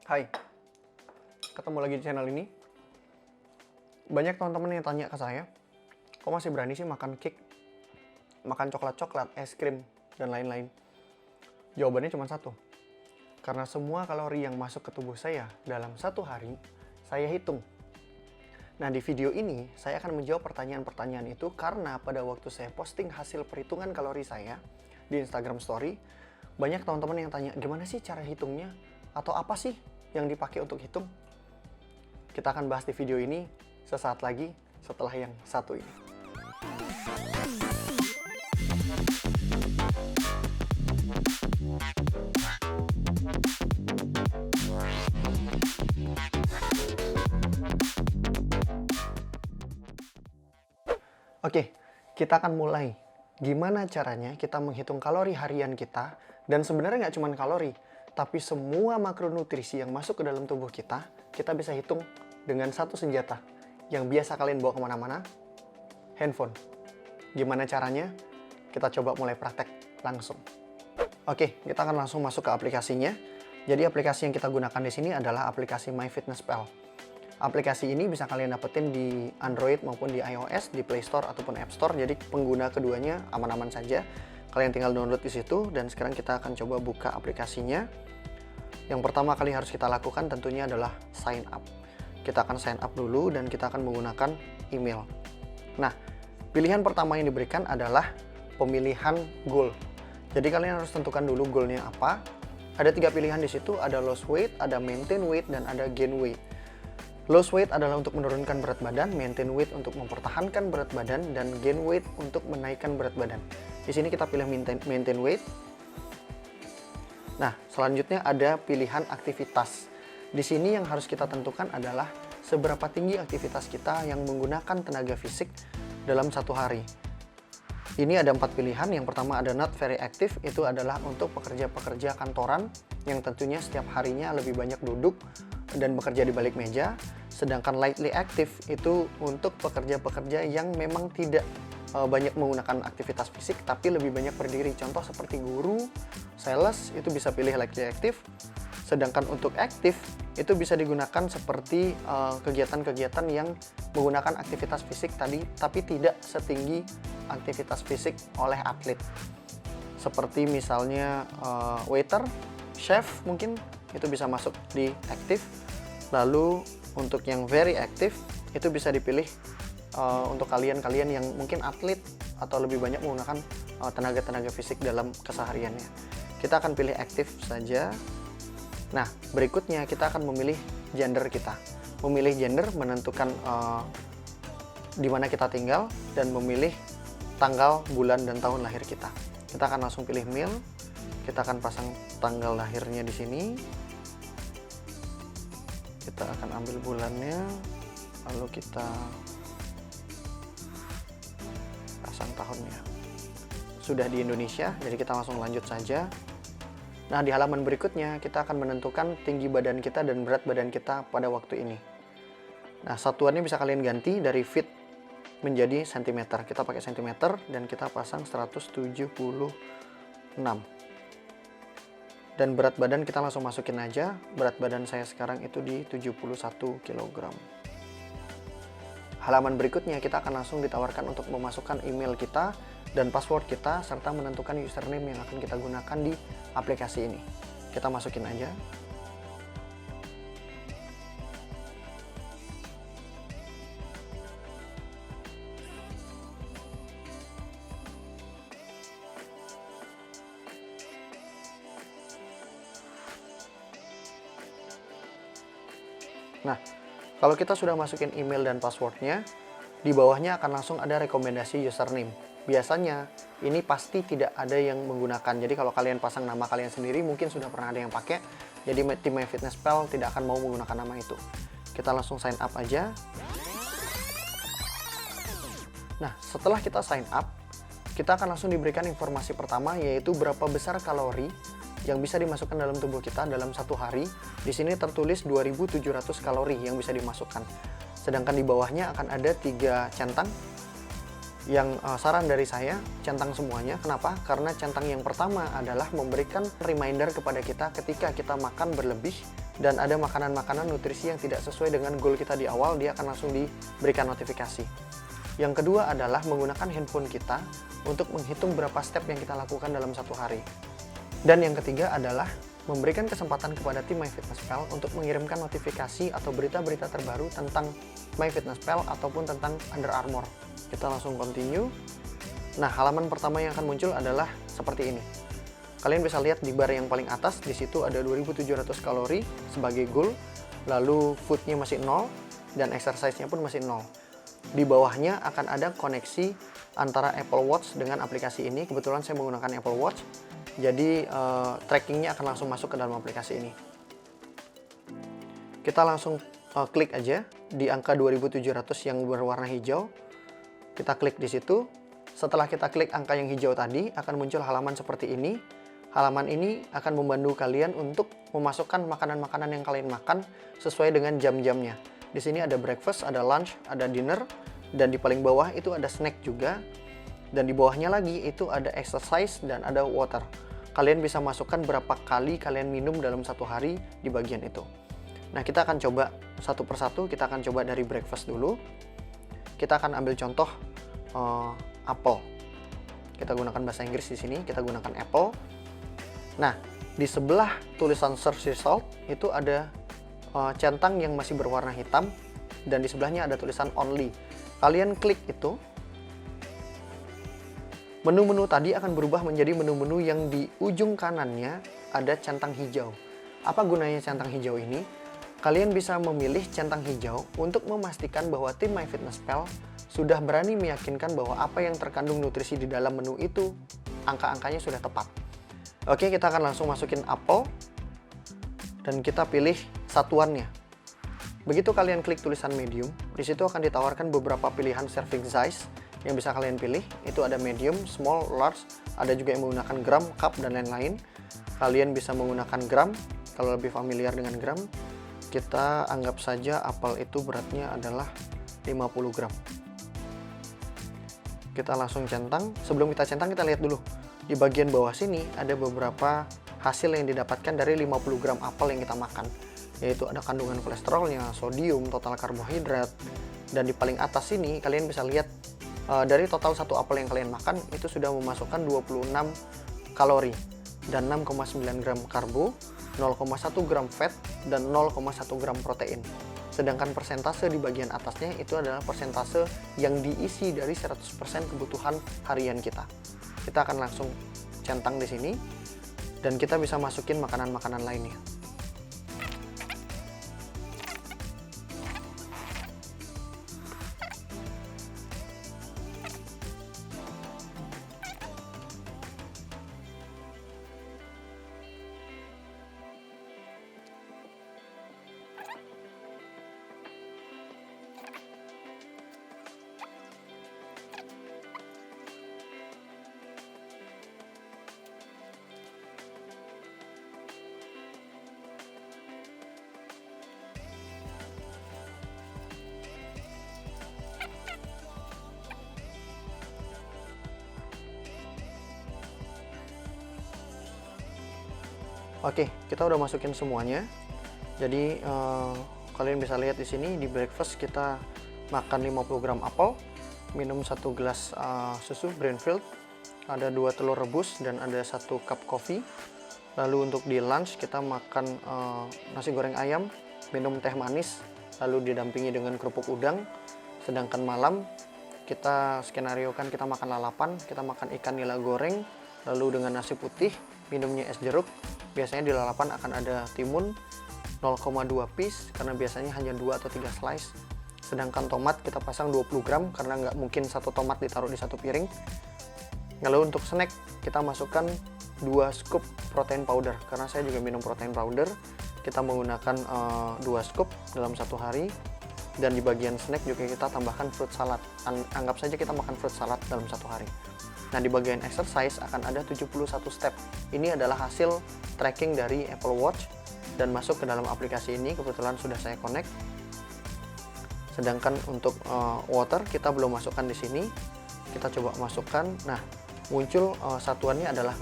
Hai, ketemu lagi di channel ini. Banyak teman-teman yang tanya ke saya, kok masih berani sih makan cake, makan coklat-coklat, es krim, dan lain-lain? Jawabannya cuma satu. Karena semua kalori yang masuk ke tubuh saya dalam satu hari, saya hitung. Nah, di video ini, saya akan menjawab pertanyaan-pertanyaan itu karena pada waktu saya posting hasil perhitungan kalori saya di Instagram Story, banyak teman-teman yang tanya, gimana sih cara hitungnya? Atau apa sih yang dipakai untuk hitung? Kita akan bahas di video ini sesaat lagi setelah yang satu ini. Oke, kita akan mulai. Gimana caranya kita menghitung kalori harian kita, dan sebenarnya nggak cuma kalori, tapi semua makronutrisi yang masuk ke dalam tubuh kita bisa hitung dengan satu senjata yang biasa kalian bawa kemana-mana, handphone. Gimana caranya? Kita coba mulai praktek langsung. Oke, kita akan langsung masuk ke aplikasinya. Jadi aplikasi yang kita gunakan di sini adalah aplikasi MyFitnessPal. Aplikasi ini bisa kalian dapetin di Android maupun di iOS, di Play Store ataupun App Store. Jadi pengguna keduanya aman-aman saja. Kalian tinggal download di situ dan sekarang kita akan coba buka aplikasinya. Yang pertama kali harus kita lakukan tentunya adalah sign up. Kita akan sign up dulu dan kita akan menggunakan email. Nah, pilihan pertama yang diberikan adalah pemilihan goal. Jadi kalian harus tentukan dulu goalnya apa. Ada 3 pilihan di situ, ada lose weight, ada maintain weight, dan ada gain weight. Lose weight adalah untuk menurunkan berat badan, maintain weight untuk mempertahankan berat badan, dan gain weight untuk menaikkan berat badan. Di sini kita pilih maintain weight. Nah, selanjutnya ada pilihan aktivitas. Di sini yang harus kita tentukan adalah seberapa tinggi aktivitas kita yang menggunakan tenaga fisik dalam satu hari. Ini ada 4 pilihan. Yang pertama ada not very active, itu adalah untuk pekerja-pekerja kantoran yang tentunya setiap harinya lebih banyak duduk dan bekerja di balik meja. Sedangkan lightly active itu untuk pekerja-pekerja yang memang tidak banyak menggunakan aktivitas fisik tapi lebih banyak berdiri. Contoh seperti guru, sales, itu bisa pilih lightly active. Sedangkan untuk aktif itu bisa digunakan seperti kegiatan-kegiatan yang menggunakan aktivitas fisik tadi tapi tidak setinggi aktivitas fisik oleh atlet. Seperti misalnya waiter, chef mungkin itu bisa masuk di aktif. Lalu untuk yang very active itu bisa dipilih untuk kalian-kalian yang mungkin atlet atau lebih banyak menggunakan tenaga-tenaga fisik dalam kesehariannya. Kita akan pilih aktif saja. Nah, berikutnya kita akan memilih gender kita. Memilih gender menentukan di mana kita tinggal dan memilih tanggal, bulan, dan tahun lahir kita. Kita akan langsung pilih male. Kita akan pasang tanggal lahirnya di sini. Kita akan ambil bulannya, lalu kita pasang tahunnya. Sudah di Indonesia, jadi kita langsung lanjut saja. Nah, di halaman berikutnya kita akan menentukan tinggi badan kita dan berat badan kita pada waktu ini. Nah, satuannya bisa kalian ganti dari feet menjadi cm. Kita pakai cm dan kita pasang 176. Dan berat badan kita langsung masukin aja. Berat badan saya sekarang itu di 71 kg. Halaman berikutnya kita akan langsung ditawarkan untuk memasukkan email kita dan password kita serta menentukan username yang akan kita gunakan di aplikasi ini. Kita masukin aja. Nah, kalau kita sudah masukin email dan passwordnya, di bawahnya akan langsung ada rekomendasi username. Biasanya ini pasti tidak ada yang menggunakan. Jadi kalau kalian pasang nama kalian sendiri mungkin sudah pernah ada yang pakai. Jadi tim MyFitnessPal tidak akan mau menggunakan nama itu. Kita langsung sign up aja. Nah, setelah kita sign up, kita akan langsung diberikan informasi pertama yaitu berapa besar kalori yang bisa dimasukkan dalam tubuh kita dalam satu hari. Di sini tertulis 2.700 kalori yang bisa dimasukkan. Sedangkan di bawahnya akan ada 3 centang Saran dari saya, centang semuanya. Kenapa? Karena centang yang pertama adalah memberikan reminder kepada kita ketika kita makan berlebih dan ada makanan-makanan nutrisi yang tidak sesuai dengan goal kita di awal, dia akan langsung diberikan notifikasi. Yang kedua adalah menggunakan handphone kita untuk menghitung berapa step yang kita lakukan dalam satu hari. Dan yang ketiga adalah memberikan kesempatan kepada tim MyFitnessPal untuk mengirimkan notifikasi atau berita-berita terbaru tentang MyFitnessPal ataupun tentang Under Armour. Kita langsung continue. Nah, halaman pertama yang akan muncul adalah seperti ini. Kalian bisa lihat di bar yang paling atas, di situ ada 2700 kalori sebagai goal, lalu foodnya masih 0, dan exercise-nya pun masih 0. Di bawahnya akan ada koneksi antara Apple Watch dengan aplikasi ini. Kebetulan saya menggunakan Apple Watch, jadi trackingnya akan langsung masuk ke dalam aplikasi ini. Kita langsung klik aja di angka 2700 yang berwarna hijau. Kita klik di situ. Setelah kita klik angka yang hijau tadi, akan muncul halaman seperti ini. Halaman ini akan membantu kalian untuk memasukkan makanan-makanan yang kalian makan sesuai dengan jam-jamnya. Di sini ada breakfast, ada lunch, ada dinner, dan di paling bawah itu ada snack juga. Dan di bawahnya lagi itu ada exercise dan ada water. Kalian bisa masukkan berapa kali kalian minum dalam satu hari di bagian itu. Nah, kita akan coba satu persatu. Kita akan coba dari breakfast dulu. Kita akan ambil contoh apple. Kita gunakan bahasa Inggris di sini. Kita gunakan apple. Nah, di sebelah tulisan search result itu ada centang yang masih berwarna hitam dan di sebelahnya ada tulisan only. Kalian klik itu. Menu-menu tadi akan berubah menjadi menu-menu yang di ujung kanannya ada centang hijau. Apa gunanya centang hijau ini? Kalian bisa memilih centang hijau untuk memastikan bahwa tim MyFitnessPal sudah berani meyakinkan bahwa apa yang terkandung nutrisi di dalam menu itu angka-angkanya sudah tepat. Oke, kita akan langsung masukin apel dan kita pilih satuannya. Begitu kalian klik tulisan medium, di situ akan ditawarkan beberapa pilihan serving size yang bisa kalian pilih. Itu ada medium, small, large, ada juga yang menggunakan gram, cup, dan lain-lain. Kalian bisa menggunakan gram, kalau lebih familiar dengan gram. Kita anggap saja apel itu beratnya adalah 50 gram. Kita langsung centang. Sebelum kita centang, kita lihat dulu. Di bagian bawah sini ada beberapa hasil yang didapatkan dari 50 gram apel yang kita makan. Yaitu ada kandungan kolesterolnya, sodium, total karbohidrat. Dan di paling atas sini kalian bisa lihat dari total satu apel yang kalian makan itu sudah memasukkan 26 kalori dan 6,9 gram karbo, 0,1 gram fat, dan 0,1 gram protein. Sedangkan persentase di bagian atasnya itu adalah persentase yang diisi dari 100% kebutuhan harian kita. Kita akan langsung centang di sini dan kita bisa masukin makanan-makanan lainnya. Oke, kita udah masukin semuanya. Jadi kalian bisa lihat di sini di breakfast kita makan 50 gram apel, minum 1 gelas susu Brandfield, ada 2 telur rebus dan ada 1 cup kopi. Lalu untuk di lunch kita makan nasi goreng ayam, minum teh manis, lalu didampingi dengan kerupuk udang. Sedangkan malam kita skenariokan kita makan lalapan, kita makan ikan nila goreng, lalu dengan nasi putih, minumnya es jeruk. Biasanya di lalapan akan ada timun 0,2 piece karena biasanya hanya 2 atau 3 slice. Sedangkan tomat kita pasang 20 gram karena nggak mungkin satu tomat ditaruh di satu piring. Lalu untuk snack kita masukkan 2 scoop protein powder karena saya juga minum protein powder. Kita menggunakan 2 scoop dalam satu hari. Dan di bagian snack juga kita tambahkan fruit salad. Anggap saja kita makan fruit salad dalam satu hari. Nah, di bagian exercise akan ada 71 step. Ini adalah hasil tracking dari Apple Watch dan masuk ke dalam aplikasi ini. Kebetulan sudah saya connect. Sedangkan untuk water kita belum masukkan di sini. Kita coba masukkan. Nah, muncul satuannya adalah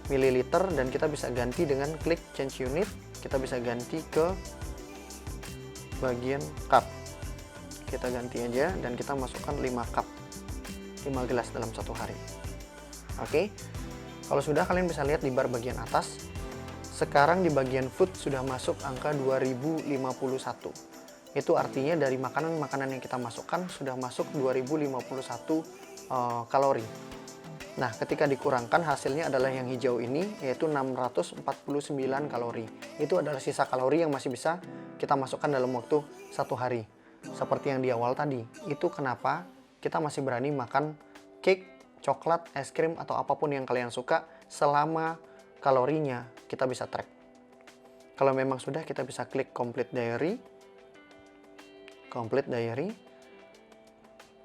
mililiter, dan kita bisa ganti dengan klik change unit. Kita bisa ganti ke bagian cup. Kita ganti aja dan kita masukkan 5 cup, 5 gelas dalam satu hari. Oke. Kalau sudah, kalian bisa lihat di bar bagian atas. Sekarang di bagian food sudah masuk angka 2051. Itu artinya dari makanan-makanan yang kita masukkan sudah masuk 2051 kalori. Nah, ketika dikurangkan, hasilnya adalah yang hijau ini, yaitu 649 kalori. Itu adalah sisa kalori yang masih bisa kita masukkan dalam waktu satu hari. Seperti yang di awal tadi, itu kenapa kita masih berani makan cake, coklat, es krim, atau apapun yang kalian suka selama kalorinya kita bisa track. Kalau memang sudah, kita bisa klik complete diary.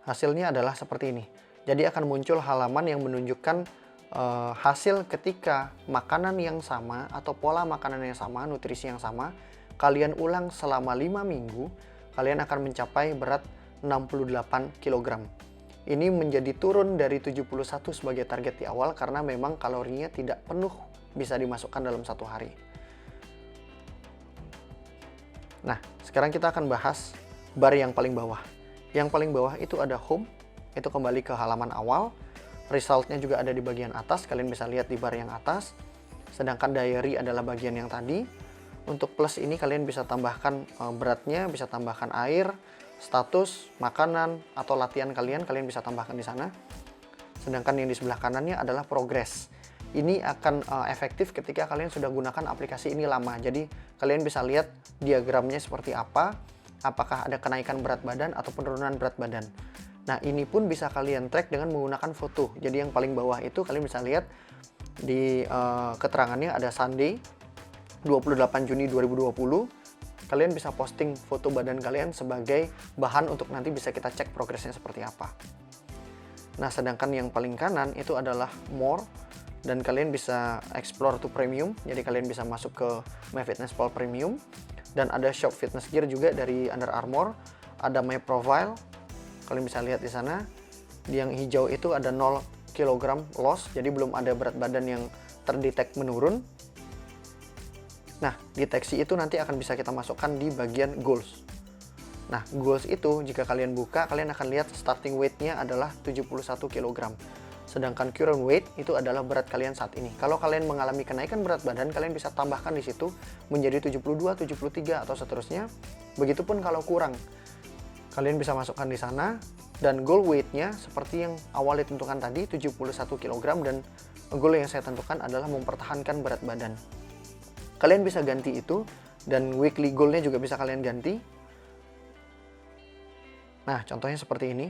Hasilnya adalah seperti ini. Jadi akan muncul halaman yang menunjukkan hasil ketika makanan yang sama atau pola makanan yang sama, nutrisi yang sama, kalian ulang selama 5 minggu, kalian akan mencapai berat 68 kg. Ini menjadi turun dari 71 sebagai target di awal karena memang kalorinya tidak penuh bisa dimasukkan dalam satu hari. Nah, sekarang kita akan bahas bar yang paling bawah. Yang paling bawah itu ada home, itu kembali ke halaman awal. Resultnya juga ada di bagian atas, kalian bisa lihat di bar yang atas. Sedangkan diary adalah bagian yang tadi. Untuk plus ini kalian bisa tambahkan beratnya, bisa tambahkan air, status, makanan, atau latihan kalian bisa tambahkan di sana. Sedangkan yang di sebelah kanannya adalah progress. Ini akan efektif ketika kalian sudah gunakan aplikasi ini lama. Jadi kalian bisa lihat diagramnya seperti apa, apakah ada kenaikan berat badan atau penurunan berat badan. Nah, ini pun bisa kalian track dengan menggunakan foto. Jadi yang paling bawah itu kalian bisa lihat di keterangannya ada Sunday 28 Juni 2020. Kalian bisa posting foto badan kalian sebagai bahan untuk nanti bisa kita cek progresnya seperti apa. Nah, sedangkan yang paling kanan itu adalah more, dan kalian bisa explore to premium. Jadi kalian bisa masuk ke MyFitnessPal Premium, dan ada shop fitness gear juga dari Under Armour. Ada my profile, kalian bisa lihat di sana. Yang hijau itu ada 0 kg loss, jadi belum ada berat badan yang terdetek menurun. Nah, deteksi itu nanti akan bisa kita masukkan di bagian goals. Nah, goals itu jika kalian buka, kalian akan lihat starting weight-nya adalah 71 kg. Sedangkan current weight itu adalah berat kalian saat ini. Kalau kalian mengalami kenaikan berat badan, kalian bisa tambahkan di situ menjadi 72, 73 atau seterusnya. Begitupun kalau kurang, kalian bisa masukkan di sana. Dan goal weight-nya seperti yang awal ditentukan tadi, 71 kg, dan goal yang saya tentukan adalah mempertahankan berat badan. Kalian bisa ganti itu, dan weekly goal-nya juga bisa kalian ganti. Nah, contohnya seperti ini.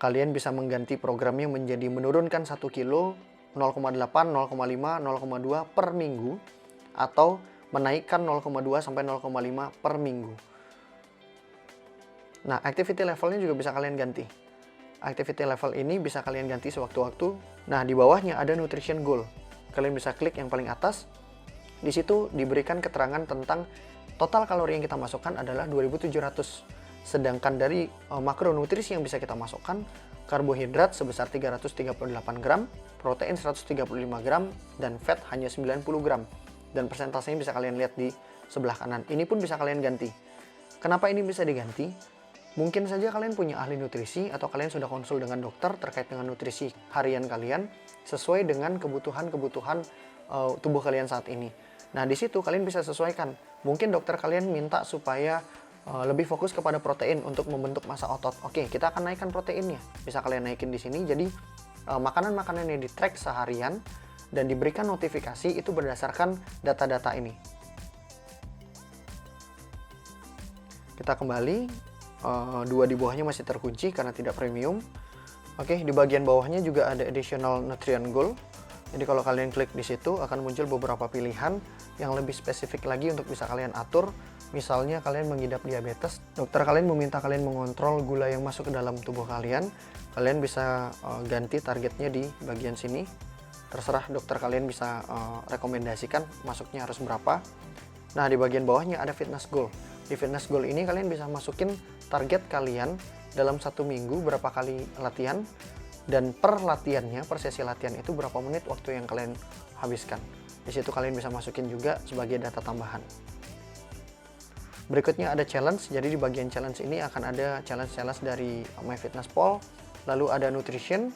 Kalian bisa mengganti programnya menjadi menurunkan 1 kilo 0,8, 0,5, 0,2 per minggu, atau menaikkan 0,2 sampai 0,5 per minggu. Nah, activity levelnya juga bisa kalian ganti. Activity level ini bisa kalian ganti sewaktu-waktu. Nah, di bawahnya ada nutrition goal. Kalian bisa klik yang paling atas. Di situ diberikan keterangan tentang total kalori yang kita masukkan adalah 2700. Sedangkan dari makronutrisi yang bisa kita masukkan, karbohidrat sebesar 338 gram, protein 135 gram, dan fat hanya 90 gram. Dan persentasenya bisa kalian lihat di sebelah kanan. Ini pun bisa kalian ganti. Kenapa ini bisa diganti? Mungkin saja kalian punya ahli nutrisi atau kalian sudah konsul dengan dokter terkait dengan nutrisi harian kalian sesuai dengan kebutuhan-kebutuhan tubuh kalian saat ini. Nah, di situ kalian bisa sesuaikan. Mungkin dokter kalian minta supaya lebih fokus kepada protein untuk membentuk massa otot. Oke, kita akan naikkan proteinnya. Bisa kalian naikin di sini. Jadi makanan-makanan yang di-track seharian dan diberikan notifikasi itu berdasarkan data-data ini. Kita kembali. Dua di bawahnya masih terkunci karena tidak premium. Oke, di bagian bawahnya juga ada additional nutrient goal. Jadi kalau kalian klik di situ akan muncul beberapa pilihan yang lebih spesifik lagi untuk bisa kalian atur. Misalnya kalian mengidap diabetes, dokter kalian meminta kalian mengontrol gula yang masuk ke dalam tubuh kalian. Kalian bisa ganti targetnya di bagian sini. Terserah dokter kalian bisa rekomendasikan masuknya harus berapa. Nah, di bagian bawahnya ada fitness goal. Di fitness goal ini kalian bisa masukin target kalian dalam 1 minggu berapa kali latihan, dan per latihannya, per sesi latihan itu berapa menit waktu yang kalian habiskan. Di situ kalian bisa masukin juga sebagai data tambahan. Berikutnya ada challenge, jadi di bagian challenge ini akan ada challenge-challenge dari MyFitnessPal, lalu ada nutrition.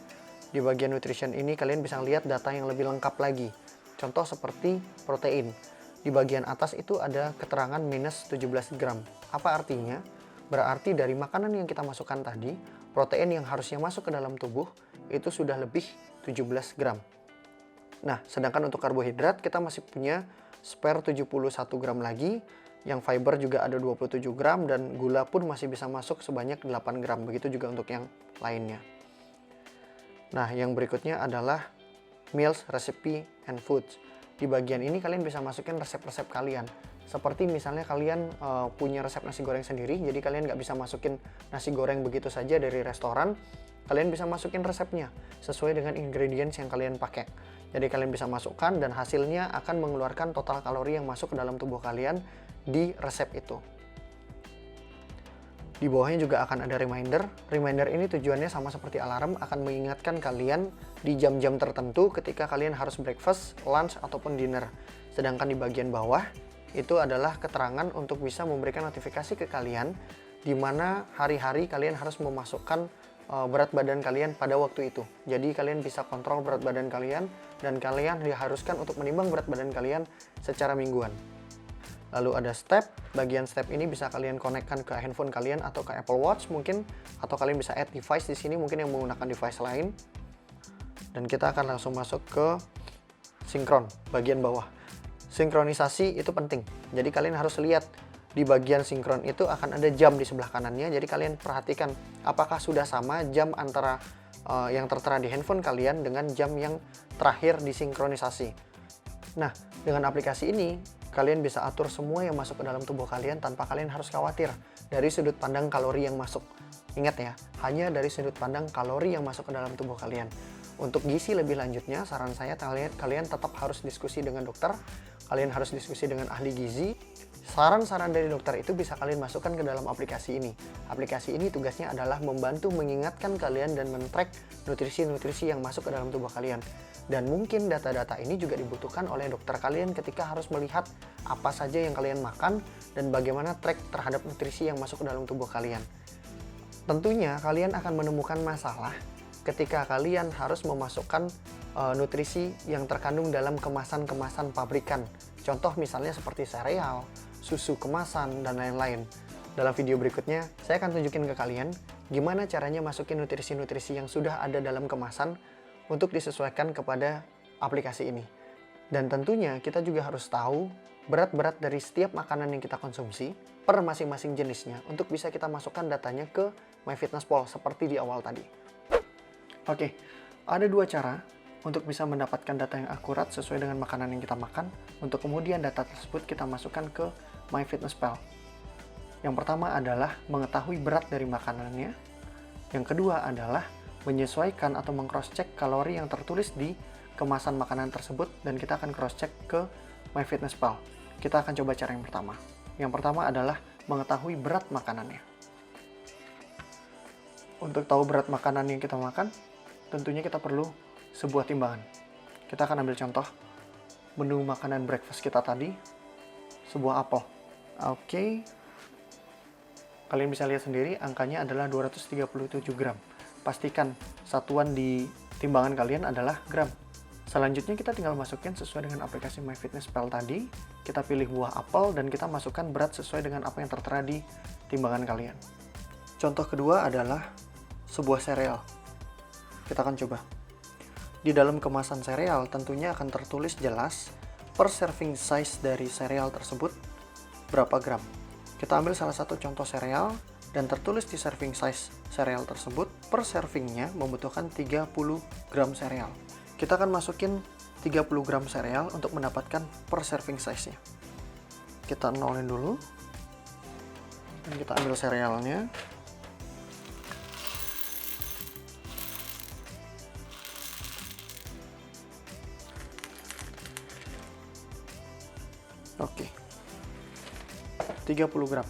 Di bagian nutrition ini kalian bisa lihat data yang lebih lengkap lagi. Contoh seperti protein. Di bagian atas itu ada keterangan minus 17 gram. Apa artinya? Berarti dari makanan yang kita masukkan tadi, protein yang harusnya masuk ke dalam tubuh itu sudah lebih 17 gram. Nah, sedangkan untuk karbohidrat kita masih punya spare 71 gram lagi, yang fiber juga ada 27 gram, dan gula pun masih bisa masuk sebanyak 8 gram. Begitu juga untuk yang lainnya. Nah, yang berikutnya adalah meals, recipe, and foods. Di bagian ini kalian bisa masukin resep-resep kalian. Seperti misalnya kalian punya resep nasi goreng sendiri, jadi kalian nggak bisa masukin nasi goreng begitu saja dari restoran. Kalian bisa masukin resepnya sesuai dengan ingredients yang kalian pakai. Jadi kalian bisa masukkan dan hasilnya akan mengeluarkan total kalori yang masuk ke dalam tubuh kalian di resep itu. Di bawahnya juga akan ada reminder. Reminder ini tujuannya sama seperti alarm, akan mengingatkan kalian di jam-jam tertentu ketika kalian harus breakfast, lunch, ataupun dinner. Sedangkan di bagian bawah itu adalah keterangan untuk bisa memberikan notifikasi ke kalian di mana hari-hari kalian harus memasukkan berat badan kalian pada waktu itu. Jadi kalian bisa kontrol berat badan kalian dan kalian diharuskan untuk menimbang berat badan kalian secara mingguan. Lalu ada step, bagian step ini bisa kalian konekkan ke handphone kalian atau ke Apple Watch mungkin, atau kalian bisa add device di sini mungkin yang menggunakan device lain. Dan kita akan langsung masuk ke sinkron, bagian bawah. Sinkronisasi itu penting, jadi kalian harus lihat di bagian sinkron itu akan ada jam di sebelah kanannya, jadi kalian perhatikan apakah sudah sama jam antara yang tertera di handphone kalian dengan jam yang terakhir disinkronisasi. Nah, dengan aplikasi ini, kalian bisa atur semua yang masuk ke dalam tubuh kalian tanpa kalian harus khawatir dari sudut pandang kalori yang masuk. Ingat ya, hanya dari sudut pandang kalori yang masuk ke dalam tubuh kalian. Untuk gizi lebih lanjutnya, saran saya kalian tetap harus diskusi dengan dokter, kalian harus diskusi dengan ahli gizi. Saran-saran dari dokter itu bisa kalian masukkan ke dalam aplikasi ini. Aplikasi ini tugasnya adalah membantu mengingatkan kalian dan men-track nutrisi-nutrisi yang masuk ke dalam tubuh kalian. Dan mungkin data-data ini juga dibutuhkan oleh dokter kalian ketika harus melihat apa saja yang kalian makan dan bagaimana track terhadap nutrisi yang masuk ke dalam tubuh kalian. Tentunya kalian akan menemukan masalah ketika kalian harus memasukkan nutrisi yang terkandung dalam kemasan-kemasan pabrikan. Contoh misalnya seperti sereal, susu kemasan, dan lain-lain. Dalam video berikutnya, saya akan tunjukin ke kalian gimana caranya masukin nutrisi-nutrisi yang sudah ada dalam kemasan untuk disesuaikan kepada aplikasi ini. Dan tentunya kita juga harus tahu berat-berat dari setiap makanan yang kita konsumsi per masing-masing jenisnya untuk bisa kita masukkan datanya ke MyFitnessPal seperti di awal tadi. Oke, ada 2 cara untuk bisa mendapatkan data yang akurat sesuai dengan makanan yang kita makan, untuk kemudian data tersebut kita masukkan ke MyFitnessPal. Yang pertama adalah mengetahui berat dari makanannya. Yang kedua adalah menyesuaikan atau meng-cross-check kalori yang tertulis di kemasan makanan tersebut, dan kita akan cross-check ke MyFitnessPal. Kita akan coba cara yang pertama. Yang pertama adalah mengetahui berat makanannya. Untuk tahu berat makanan yang kita makan, tentunya kita perlu sebuah timbangan. Kita akan ambil contoh menu makanan breakfast kita tadi, sebuah apel. Oke. Kalian bisa lihat sendiri angkanya adalah 237 gram. Pastikan satuan di timbangan kalian adalah gram. Selanjutnya kita tinggal masukin sesuai dengan aplikasi MyFitnessPal tadi. Kita pilih buah apel dan kita masukkan berat sesuai dengan apa yang tertera di timbangan kalian. Contoh kedua adalah sebuah sereal. Kita akan coba. Di dalam kemasan sereal tentunya akan tertulis jelas per serving size dari sereal tersebut berapa gram. Kita ambil salah satu contoh sereal dan tertulis di serving size sereal tersebut per servingnya membutuhkan 30 gram sereal. Kita akan masukin 30 gram sereal untuk mendapatkan per serving size-nya. Kita nolin dulu dan kita ambil serealnya. Oke, 30 gram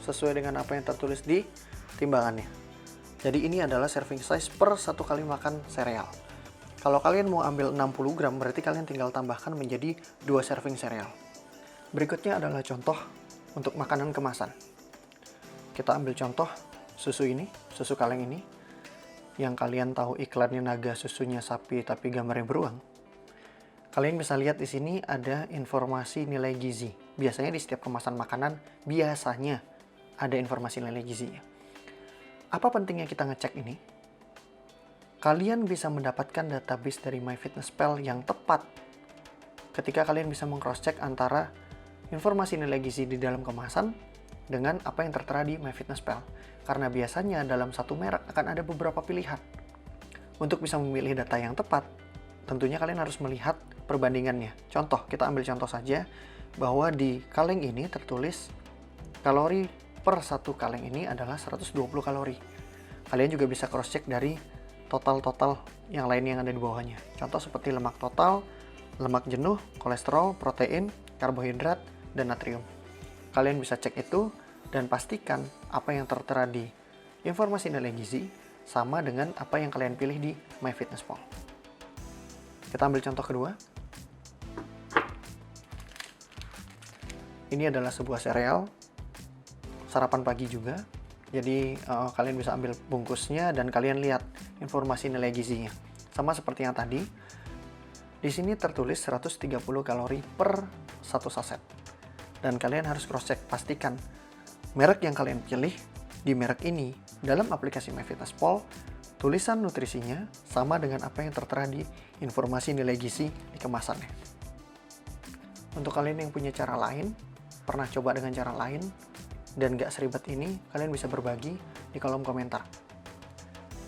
sesuai dengan apa yang tertulis di timbangannya. Jadi ini adalah serving size per satu kali makan sereal. Kalau kalian mau ambil 60 gram, berarti kalian tinggal tambahkan menjadi 2 serving sereal. Berikutnya adalah contoh untuk makanan kemasan. Kita ambil contoh susu ini, susu kaleng ini. Yang kalian tahu iklannya naga susunya sapi tapi gambarnya beruang. Kalian bisa lihat di sini ada informasi nilai gizi. Biasanya di setiap kemasan makanan, biasanya ada informasi nilai gizinya. Apa pentingnya kita ngecek ini? Kalian bisa mendapatkan database dari MyFitnessPal yang tepat ketika kalian bisa meng-cross-check antara informasi nilai gizi di dalam kemasan dengan apa yang tertera di MyFitnessPal. Karena biasanya dalam satu merek akan ada beberapa pilihan. Untuk bisa memilih data yang tepat, tentunya kalian harus melihat perbandingannya. Contoh, kita ambil contoh saja bahwa di kaleng ini tertulis kalori per satu kaleng ini adalah 120 kalori. Kalian juga bisa cross-check dari total-total yang lain yang ada di bawahnya. Contoh seperti lemak total, lemak jenuh, kolesterol, protein, karbohidrat, dan natrium. Kalian bisa cek itu dan pastikan apa yang tertera di informasi nilai gizi sama dengan apa yang kalian pilih di MyFitnessPal. Kita ambil contoh kedua. Ini adalah sebuah sereal, sarapan pagi juga. Jadi kalian bisa ambil bungkusnya dan kalian lihat informasi nilai gizinya. Sama seperti yang tadi, di sini tertulis 130 kalori per satu saset. Dan kalian harus cross-check, pastikan merek yang kalian pilih di merek ini dalam aplikasi MyFitnessPal, tulisan nutrisinya sama dengan apa yang tertera di informasi nilai gizi di kemasannya. Untuk kalian yang punya cara lain, pernah coba dengan cara lain, dan gak seribet ini, kalian bisa berbagi di kolom komentar.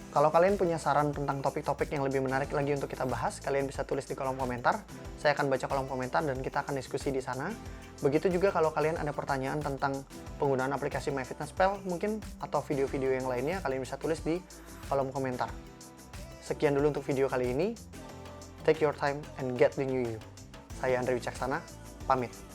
Kalau kalian punya saran tentang topik-topik yang lebih menarik lagi untuk kita bahas, kalian bisa tulis di kolom komentar. Saya akan baca kolom komentar dan kita akan diskusi di sana. Begitu juga kalau kalian ada pertanyaan tentang penggunaan aplikasi MyFitnessPal mungkin, atau video-video yang lainnya, kalian bisa tulis di kolom komentar. Sekian dulu untuk video kali ini. Take your time and get the new you. Saya Andre Wicaksana, pamit.